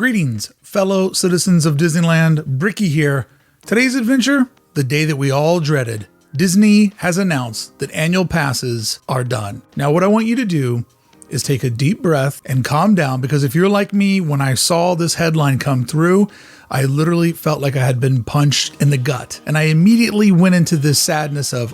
Greetings, fellow citizens of Disneyland. Brickey here. Today's adventure, the day that we all dreaded. Disney has announced that annual passes are done. Now, what I want you to do is take a deep breath and calm down, because if you're like me, when I saw this headline come through, I literally felt like I had been punched in the gut. And I immediately went into this sadness of,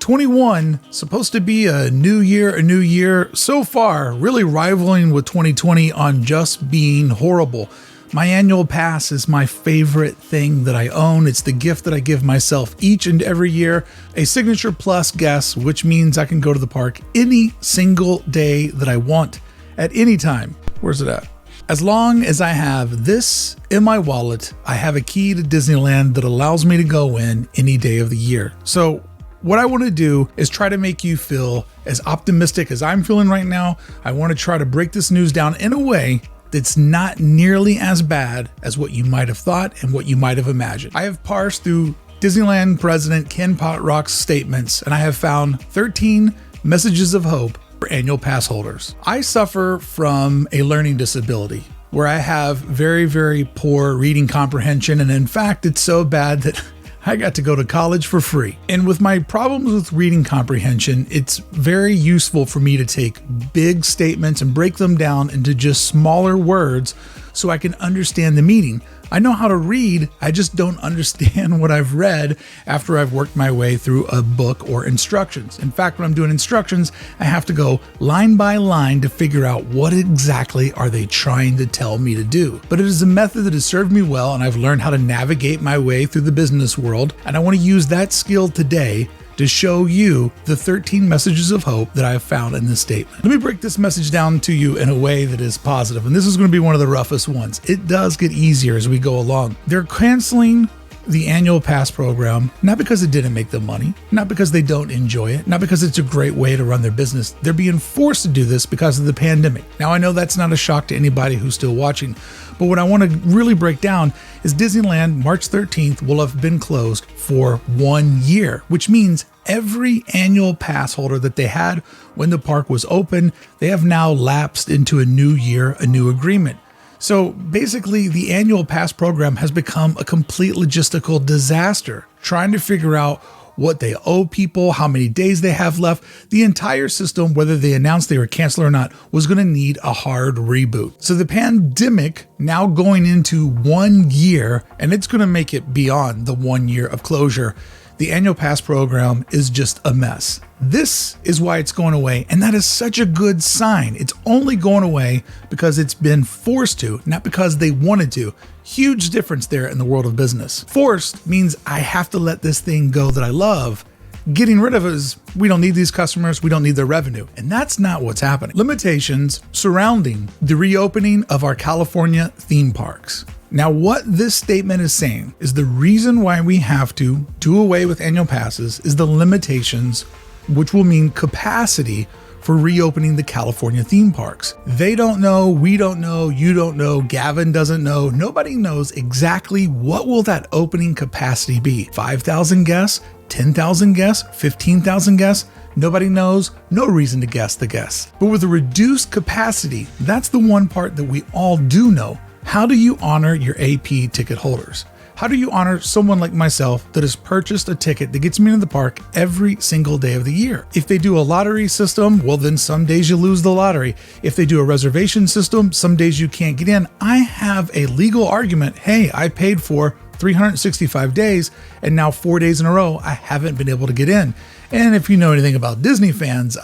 21, supposed to be a new year, so far, really rivaling with 2020 on just being horrible. My annual pass is my favorite thing that I own. It's the gift that I give myself each and every year. A Signature Plus guest, which means I can go to the park any single day that I want at any time. Where's it at? As long as I have this in my wallet, I have a key to Disneyland that allows me to go in any day of the year. So what I want to do is try to make you feel as optimistic as I'm feeling right now. I want to try to break this news down in a way that's not nearly as bad as what you might have thought and what you might have imagined. I have parsed through Disneyland President Ken Potrock's statements, and I have found 13 messages of hope for annual pass holders. I suffer from a learning disability where I have very, very poor reading comprehension. And in fact, it's so bad that I got to go to college for free. And with my problems with reading comprehension, it's very useful for me to take big statements and break them down into just smaller words so I can understand the meaning. I know how to read, I just don't understand what I've read after I've worked my way through a book or instructions. In fact, when I'm doing instructions, I have to go line by line to figure out what exactly are they trying to tell me to do. But it is a method that has served me well, and I've learned how to navigate my way through the business world, and I want to use that skill today to show you the 13 messages of hope that I have found in this statement. Let me break this message down to you in a way that is positive, and this is going to be one of the roughest ones. It does get easier as we go along. They're canceling the annual pass program, not because it didn't make them money, not because they don't enjoy it, not because it's a great way to run their business. They're being forced to do this because of the pandemic. Now, I know that's not a shock to anybody who's still watching, but what I want to really break down is Disneyland March 13th will have been closed for 1 year, which means every annual pass holder that they had when the park was open, they have now lapsed into a new year, a new agreement. So basically, the annual pass program has become a complete logistical disaster, trying to figure out what they owe people, how many days they have left. The entire system, whether they announced they were canceled or not, was going to need a hard reboot. So the pandemic now going into 1 year, and it's going to make it beyond the 1 year of closure. The annual pass program is just a mess. This is why it's going away, and that is such a good sign. It's only going away because it's been forced to, not because they wanted to. Huge difference there in the world of business. Forced means I have to let this thing go that I love. Getting rid of it is, we don't need these customers, we don't need their revenue. And that's not what's happening. Limitations surrounding the reopening of our California theme parks. Now, what this statement is saying is the reason why we have to do away with annual passes is the limitations, which will mean capacity for reopening the California theme parks. They don't know, we don't know, you don't know, Gavin doesn't know. Nobody knows exactly what will that opening capacity be. 5,000 guests, 10,000 guests, 15,000 guests? Nobody knows, no reason to guess the guests. But with a reduced capacity, that's the one part that we all do know. How do you honor your AP ticket holders? How do you honor someone like myself that has purchased a ticket that gets me into the park every single day of the year? If they do a lottery system, well, then some days you lose the lottery. If they do a reservation system, some days you can't get in. I have a legal argument. Hey, I paid for 365 days, and now 4 days in a row, I haven't been able to get in. And if you know anything about Disney fans,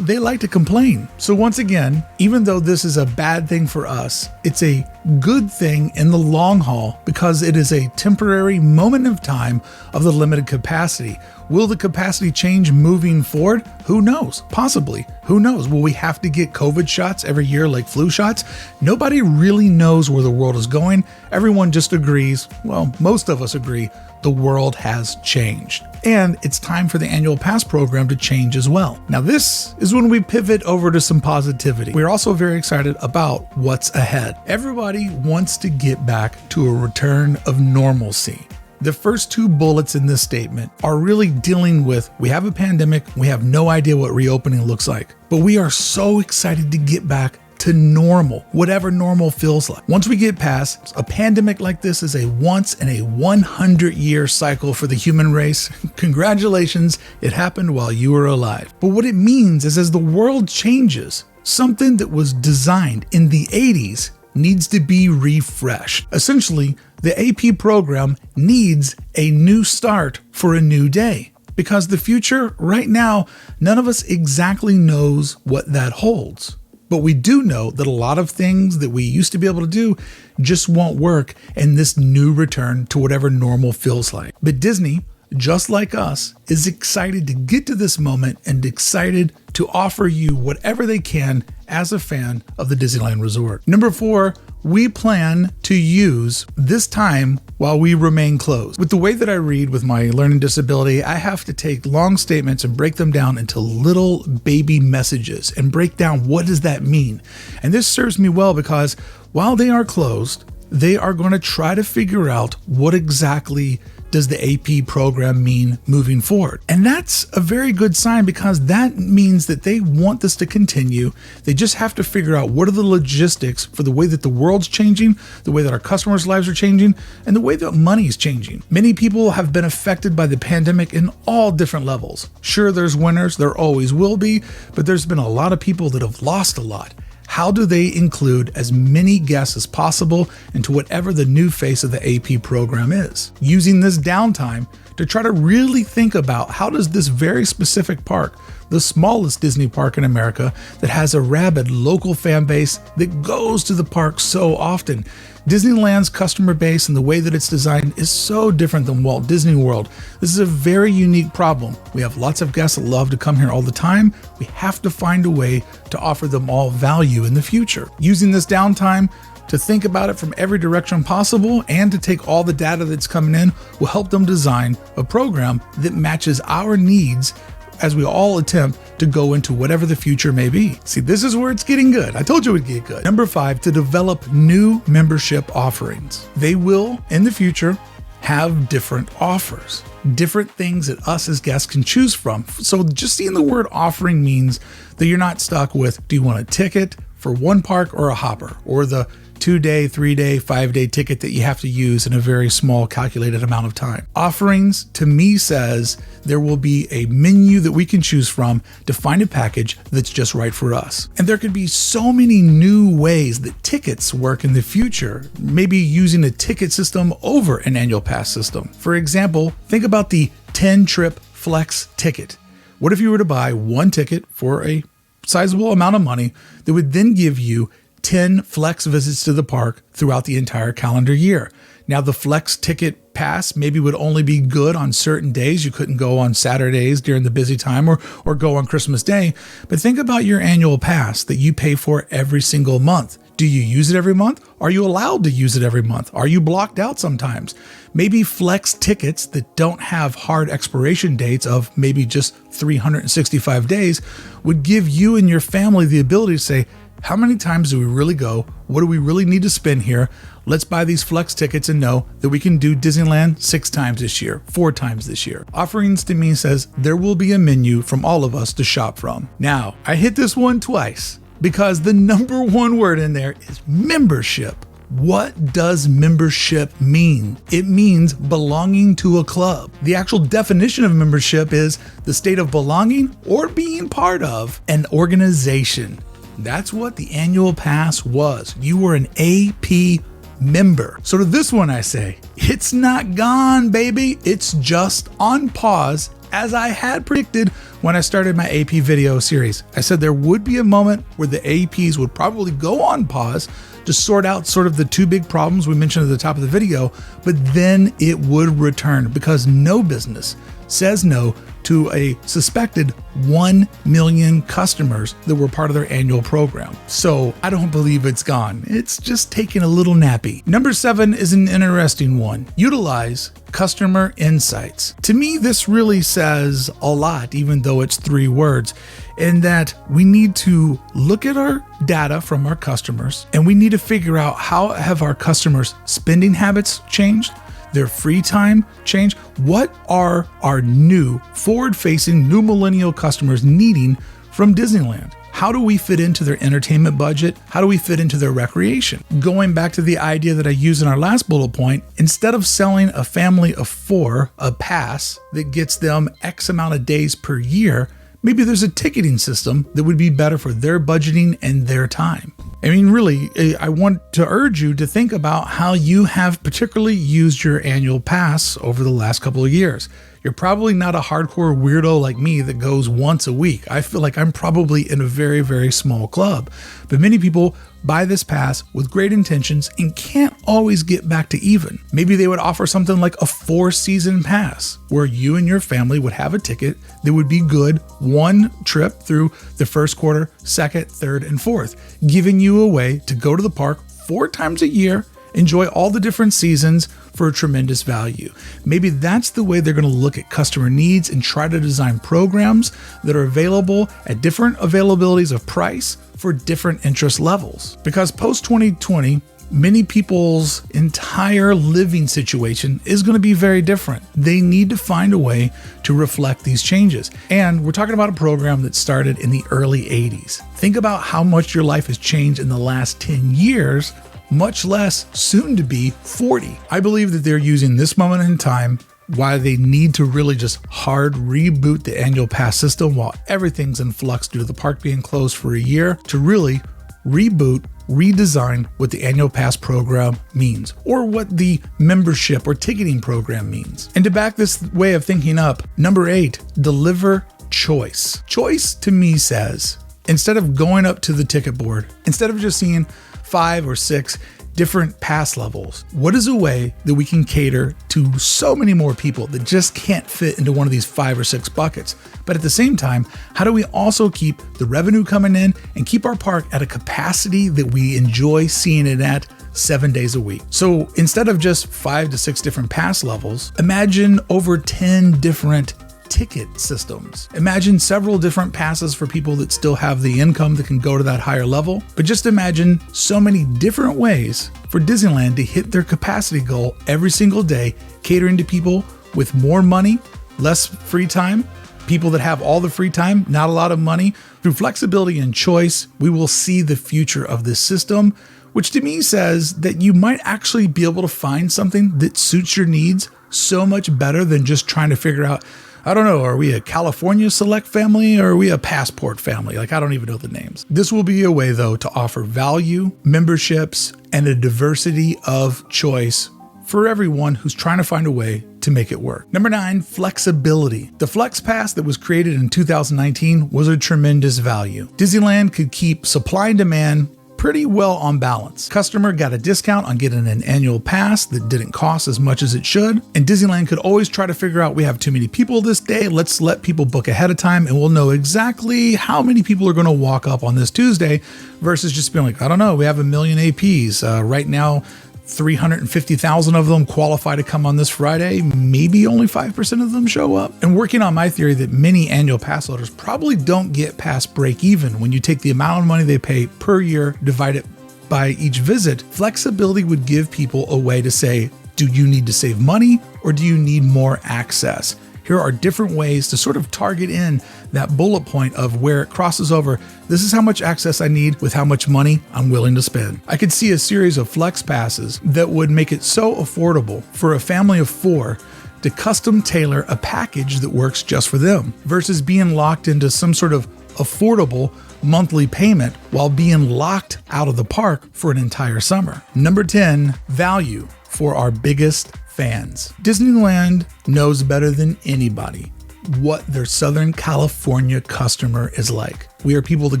they like to complain. So once again, even though this is a bad thing for us, it's a good thing in the long haul because it is a temporary moment of time of the limited capacity. Will the capacity change moving forward? Who knows? Possibly. Who knows? Will we have to get COVID shots every year like flu shots? Nobody really knows where the world is going. Everyone just agrees, well, most of us agree, the world has changed. And it's time for the annual pass program to change as well. Now, this is when we pivot over to some positivity. We're also very excited about what's ahead. Everybody wants to get back to a return of normalcy. The first two bullets in this statement are really dealing with, we have a pandemic, we have no idea what reopening looks like, but we are so excited to get back to normal, whatever normal feels like. Once we get past a pandemic like this is a once in a 100-year cycle for the human race. Congratulations, it happened while you were alive. But what it means is as the world changes, something that was designed in the 80s needs to be refreshed. Essentially, the AP program needs a new start for a new day. Because the future, right now, none of us exactly knows what that holds. But we do know that a lot of things that we used to be able to do just won't work in this new return to whatever normal feels like. But Disney, just like us, is excited to get to this moment and excited to offer you whatever they can as a fan of the Disneyland Resort. Number 4, we plan to use this time while we remain closed. With the way that I read with my learning disability, I have to take long statements and break them down into little baby messages and break down what does that mean. And this serves me well because while they are closed, they are going to try to figure out what exactly does the AP program mean moving forward. And that's a very good sign because that means that they want this to continue. They just have to figure out what are the logistics for the way that the world's changing, the way that our customers' lives are changing, and the way that money is changing. Many people have been affected by the pandemic in all different levels. Sure, there's winners, there always will be, but there's been a lot of people that have lost a lot. How do they include as many guests as possible into whatever the new face of the AP program is? Using this downtime to try to really think about how does this very specific park, the smallest Disney park in America that has a rabid local fan base that goes to the park so often. Disneyland's customer base and the way that it's designed is so different than Walt Disney World. This is a very unique problem. We have lots of guests that love to come here all the time. We have to find a way to offer them all value in the future. Using this downtime to think about it from every direction possible and to take all the data that's coming in will help them design a program that matches our needs as we all attempt to go into whatever the future may be. See, this is where it's getting good. I told you it would get good. Number 5, to develop new membership offerings. They will, in the future, have different offers, different things that us as guests can choose from. So just seeing the word offering means that you're not stuck with, do you want a ticket for one park or a hopper, or the 2-day, 3-day, 5-day ticket that you have to use in a very small calculated amount of time. Offerings to me says there will be a menu that we can choose from to find a package that's just right for us. And there could be so many new ways that tickets work in the future, maybe using a ticket system over an annual pass system. For example, think about the 10-trip flex ticket. What if you were to buy one ticket for a sizable amount of money that would then give you 10 flex visits to the park throughout the entire calendar year? Now, the flex ticket pass maybe would only be good on certain days. You couldn't go on Saturdays during the busy time or go on Christmas Day. But think about your annual pass that you pay for every single month. Do you use it every month? Are you allowed to use it every month? Are you blocked out sometimes? Maybe flex tickets that don't have hard expiration dates of maybe just 365 days would give you and your family the ability to say, how many times do we really go? What do we really need to spend here? Let's buy these flex tickets and know that we can do Disneyland 6 times this year, 4 times this year. Offerings to me says there will be a menu from all of us to shop from. Now, I hit this one twice because the number one word in there is membership. What does membership mean? It means belonging to a club. The actual definition of membership is the state of belonging or being part of an organization. That's what the annual pass was. You were an AP member. So to this one I say, it's not gone, baby. It's just on pause, as I had predicted when I started my AP video series. I said there would be a moment where the APs would probably go on pause to sort out sort of the 2 big problems we mentioned at the top of the video, but then it would return because no business says no to a suspected 1 million customers that were part of their annual program. So I don't believe it's gone. It's just taking a little nappy. Number 7 is an interesting one. Utilize customer insights. To me, this really says a lot, even though it's 3 words, in that we need to look at our data from our customers and we need to figure out how have our customers' spending habits changed, their free time change. What are our new forward-facing new millennial customers needing from Disneyland? How do we fit into their entertainment budget? How do we fit into their recreation? Going back to the idea that I used in our last bullet point, instead of selling a family of 4 a pass that gets them X amount of days per year, maybe there's a ticketing system that would be better for their budgeting and their time. I mean, really, I want to urge you to think about how you have particularly used your annual pass over the last couple of years. You're probably not a hardcore weirdo like me that goes once a week. I feel like I'm probably in a very, very small club. But many people buy this pass with great intentions and can't always get back to even. Maybe they would offer something like a 4-season pass where you and your family would have a ticket that would be good one trip through the first quarter, second, third, and fourth, giving you a way to go to the park 4 times a year, enjoy all the different seasons for a tremendous value. Maybe that's the way they're going to look at customer needs and try to design programs that are available at different availabilities of price for different interest levels. Because post 2020, many people's entire living situation is going to be very different. They need to find a way to reflect these changes. And we're talking about a program that started in the early 80s. Think about how much your life has changed in the last 10 years, much less soon to be 40. I believe that they're using this moment in time why they need to really just hard reboot the annual pass system while everything's in flux due to the park being closed for a year to really reboot, redesign what the annual pass program means or what the membership or ticketing program means. And to back this way of thinking up, number 8, deliver choice. Choice to me says, instead of going up to the ticket board, instead of just seeing 5 or 6 different pass levels, what is a way that we can cater to so many more people that just can't fit into one of these 5 or 6 buckets? But at the same time, how do we also keep the revenue coming in and keep our park at a capacity that we enjoy seeing it at 7 days a week? So instead of just 5 to 6 different pass levels, imagine over 10 different ticket systems. Imagine several different passes for people that still have the income that can go to that higher level. But just imagine so many different ways for Disneyland to hit their capacity goal every single day, catering to people with more money, less free time, people that have all the free time, not a lot of money. Through flexibility and choice, we will see the future of this system, which to me says that you might actually be able to find something that suits your needs so much better than just trying to figure out, I don't know, are we a California Select family or are we a Passport family? Like, I don't even know the names. This will be a way, though, to offer value, memberships, and a diversity of choice for everyone who's trying to find a way to make it work. Number 9, flexibility. The Flex Pass that was created in 2019 was a tremendous value. Disneyland could keep supply and demand pretty well on balance. Customer got a discount on getting an annual pass that didn't cost as much as it should. And Disneyland could always try to figure out, we have too many people this day, let's let people book ahead of time and we'll know exactly how many people are going to walk up on this Tuesday versus just being like, I don't know, we have 1 million APs. Right now, 350,000 of them qualify to come on this Friday. Maybe only 5% of them show up. And working on my theory that many annual pass holders probably don't get past break even when you take the amount of money they pay per year, divide it by each visit. Flexibility would give people a way to say, do you need to save money or do you need more access? Here are different ways to sort of target in that bullet point of where it crosses over. This is how much access I need with how much money I'm willing to spend. I could see a series of flex passes that would make it so affordable for a family of 4 to custom tailor a package that works just for them versus being locked into some sort of affordable monthly payment while being locked out of the park for an entire summer. Number 10, value for our biggest fans. Disneyland knows better than anybody what their Southern California customer is like. We are people that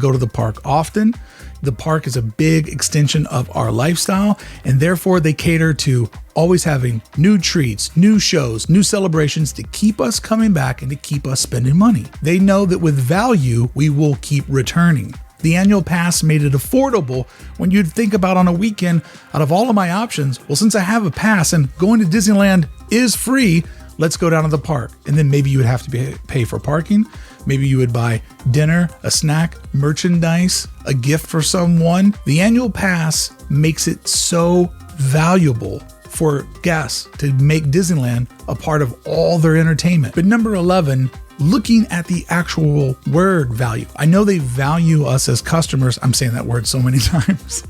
go to the park often. The park is a big extension of our lifestyle, and therefore they cater to always having new treats, new shows, new celebrations to keep us coming back and to keep us spending money. They know that with value, we will keep returning. The annual pass made it affordable when you'd think about on a weekend, out of all of my options, well, since I have a pass and going to Disneyland is free, let's go down to the park. And then maybe you would have to pay for parking. Maybe you would buy dinner, a snack, merchandise, a gift for someone. The annual pass makes it so valuable for guests to make Disneyland a part of all their entertainment. But number 11, looking at the actual word value. I know they value us as customers. I'm saying that word so many times.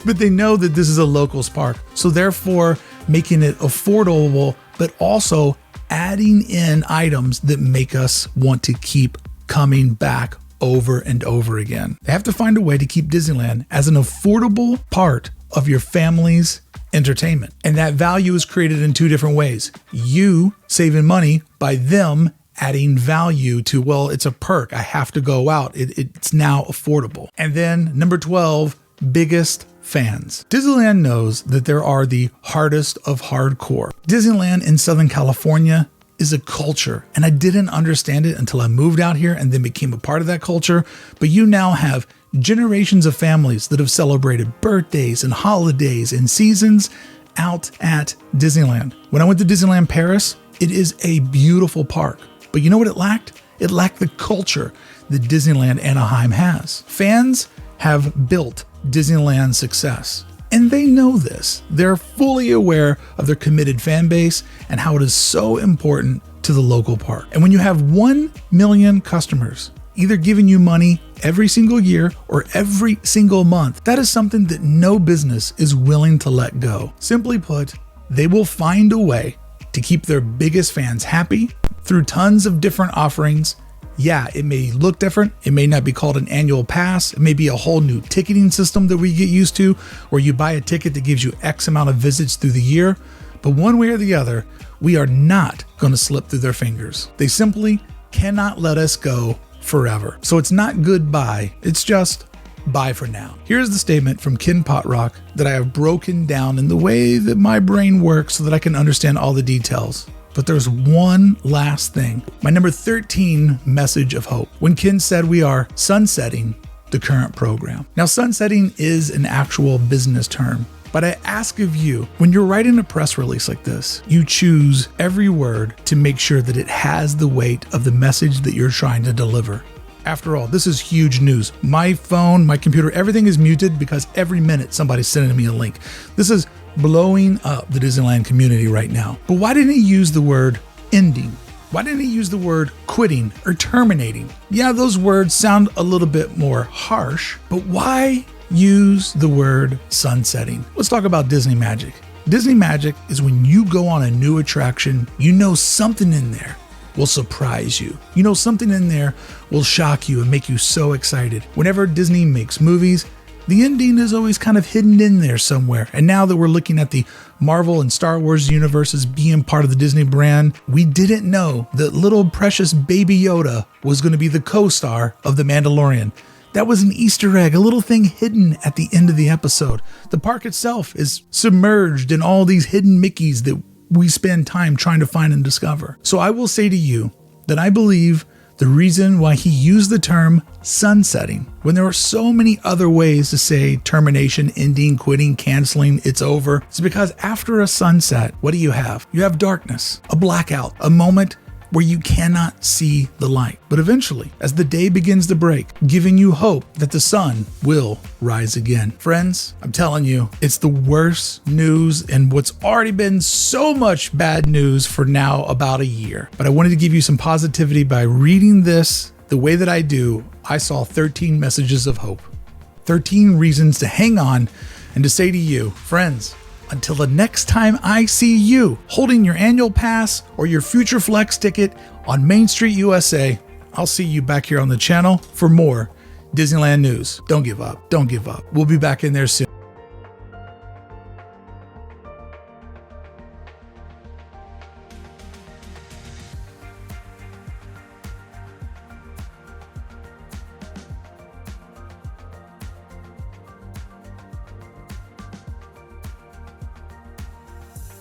But they know that this is a locals park. So therefore, making it affordable, but also adding in items that make us want to keep coming back over and over again. They have to find a way to keep Disneyland as an affordable part of your family's entertainment. And that value is created in two different ways. You saving money by them adding value to, well, it's a perk. I have to go out. It's now affordable. And then number 12, biggest fans. Disneyland knows that there are the hardest of hardcore. Disneyland in Southern California is a culture, and I didn't understand it until I moved out here and then became a part of that culture. But you now have generations of families that have celebrated birthdays and holidays and seasons out at Disneyland. When I went to Disneyland Paris, it is a beautiful park. But you know what it lacked? It lacked the culture that Disneyland Anaheim has. Fans have built Disneyland's success, and they know this. They're fully aware of their committed fan base and how it is so important to the local park. And when you have 1 million customers either giving you money every single year or every single month, that is something that no business is willing to let go. Simply put, they will find a way to keep their biggest fans happy through tons of different offerings. Yeah, it may look different. It may not be called an annual pass. It may be a whole new ticketing system that we get used to, where you buy a ticket that gives you X amount of visits through the year. But one way or the other, we are not going to slip through their fingers. They simply cannot let us go forever. So it's not goodbye. It's just bye for now. Here's the statement from Ken Potrock that I have broken down in the way that my brain works so that I can understand all the details. But there's one last thing. My number 13 message of hope. When Ken said we are sunsetting the current program. Now, sunsetting is an actual business term, but I ask of you, when you're writing a press release like this, you choose every word to make sure that it has the weight of the message that you're trying to deliver. After all, this is huge news. My phone, my computer, everything is muted because every minute somebody's sending me a link. This is blowing up the Disneyland community right now. But why didn't he use the word ending? Why didn't he use the word quitting or terminating? Yeah, those words sound a little bit more harsh, but why use the word sunsetting? Let's talk about Disney Magic. Disney Magic is when you go on a new attraction, you know something in there will surprise you. You know something in there will shock you and make you so excited. Whenever Disney makes movies, the ending is always kind of hidden in there somewhere. And now that we're looking at the Marvel and Star Wars universes being part of the Disney brand, we didn't know that little precious baby Yoda was going to be the co-star of The Mandalorian. That was an Easter egg, a little thing hidden at the end of the episode. The park itself is submerged in all these hidden Mickeys that we spend time trying to find and discover. So I will say to you that I believe the reason why he used the term sunsetting, when there are so many other ways to say termination, ending, quitting, canceling, it's over, is because after a sunset, what do you have? You have darkness, a blackout, a moment where you cannot see the light. But eventually, as the day begins to break, giving you hope that the sun will rise again. Friends, I'm telling you, it's the worst news in what's already been so much bad news for now about a year. But I wanted to give you some positivity by reading this the way that I do. I saw 13 messages of hope, 13 reasons to hang on and to say to you, friends, until the next time I see you holding your annual pass or your Future Flex ticket on Main Street, USA, I'll see you back here on the channel for more Disneyland news. Don't give up. Don't give up. We'll be back in there soon.